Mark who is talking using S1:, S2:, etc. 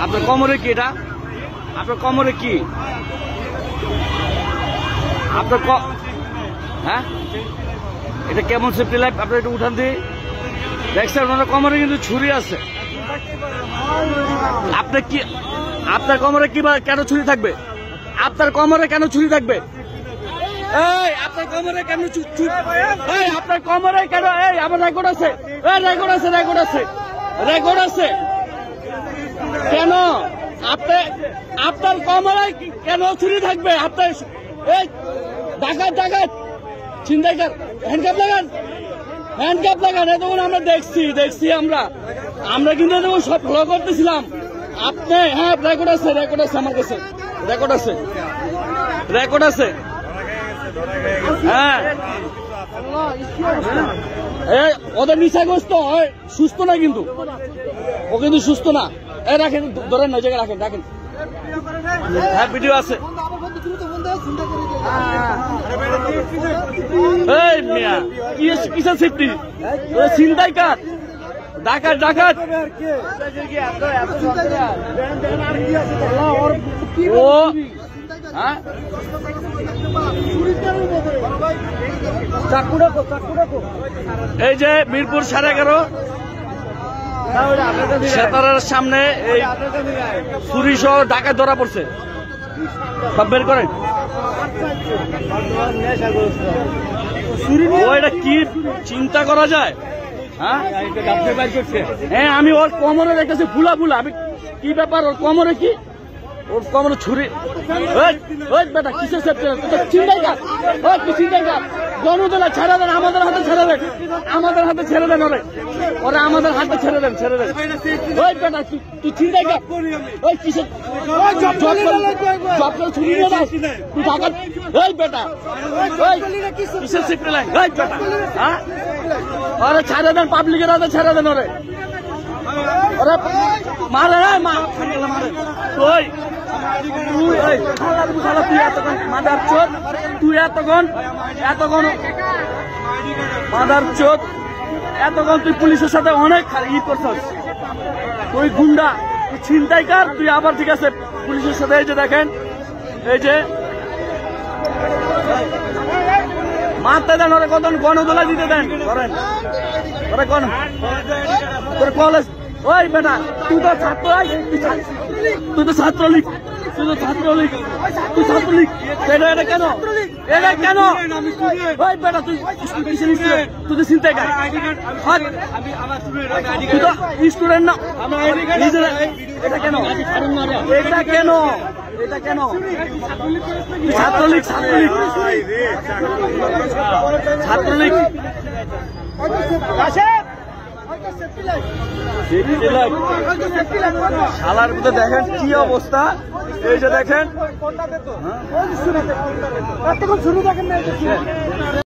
S1: আপনার কোমরে কি এটা? আপনার কোমরে কি? আপনার হ্যাঁ, এটা কেমন সেফটি লাইফ? আপনার একটু উঠান দিয়ে দেখছেন ওনার কোমরে কিন্তু ছুরি আছে। আপনি কি, আপনার কোমরে কি কেন ছুরি থাকবে? আপনার কোমরে কেন ছুরি থাকবে? এই আপনার কোমরে কেন এই আপনার কোমরে কেন? এই আমার রেকর্ড আছে, রেকর্ড আছে, রেকর্ড আছে, রেকর্ড আছে। কেন আপনি, আপনার কোমরে কেন ছুরি থাকবে? আপনার এই ডাকাত ডাকাত ছিনতাইকার, হ্যান্ডকাপ লাগান, হ্যান্ডকাপ লাগান। এতক্ষণ আমরা দেখছি আমরা কিন্তু এতক্ষণ সব ফলো করতেছিলাম। আপনি হ্যাঁ রেকর্ড আছে, রেকর্ড আছে, আমার কাছে রেকর্ড আছে, রেকর্ড আছে। হ্যাঁ ওদের নিশাগ্রস্ত হয়, সুস্থ না কিন্তু, ও কিন্তু সুস্থ না। রাখেন, ধরেন না জায়গায় রাখেন, রাখেন। হ্যাঁ ভিডিও আছে। এই মিয়া কিসের সেফটি? ছিনতাইকার, ডাকাত ডাকাত। ও হ্যাঁ এই যে মিরপুর 11.5 সেতারার সামনে এই ছুরি সহ ডাকাত ধরা পড়ছে। সব বের করেন। ও এটা কি চিন্তা করা যায়? হ্যাঁ আমি ওর কোমরে দেখতেছি ফুলা ফুলা। আমি কি ব্যাপার? ওর কোমরে কি? ওর কোমরে ছুরি। বেটা কিসের চিন্তাইকার? চিন্তাইকার গণতলা ছেড়ে দেন, আমাদের হাতে ছেড়ে দেন, আমাদের হাতে ছেড়ে দেন। ওরা আমাদের হাতে ছেড়ে দেন, ছেড়ে দেন। ওই বেটা তুই চিন্তাইকার? ওই কিসের ছুরি নিয়ে যাস তুই ডাকাত? ওই বেটা কিসের সেফটি লাইন? ওই বেটা হ্যাঁ ওরা ছেড়ে দেন, পাবলিকের হাতে ছেড়ে দেন। ওরা মারে মারে। ওই মাদার চোদ, তুই এতক্ষণ মাদার চোদ, এতক্ষণ তুই পুলিশের সাথে অনেক ই করছস। তুই গুন্ডা, তুই ছিনতাইকার, তুই আবার ঠিক আছে পুলিশের সাথে। এই যে দেখেন, এই যে মারতে দেন ওরা, কত গণদোলা দিতে দেন। করেন ওরা কোন তোর কলেজ? ওই বেটা তুই তো ছাত্র, তুই তো ছাত্রলীগ, তুই তো ছাত্রলীগ, তুই ছাত্রলীগ। এটা কেন? এটা কেন? ওই বেটা তুই তুই তো ছিনতাইকার, তুই তো স্টুডেন্ট না। এটা কেন? এটা কেন? এটা কেন? ছাত্রলীগ, ছাত্রলীগ, ছাত্রলীগ। শালার মধ্যে দেখেন কি অবস্থা। এই যে দেখেন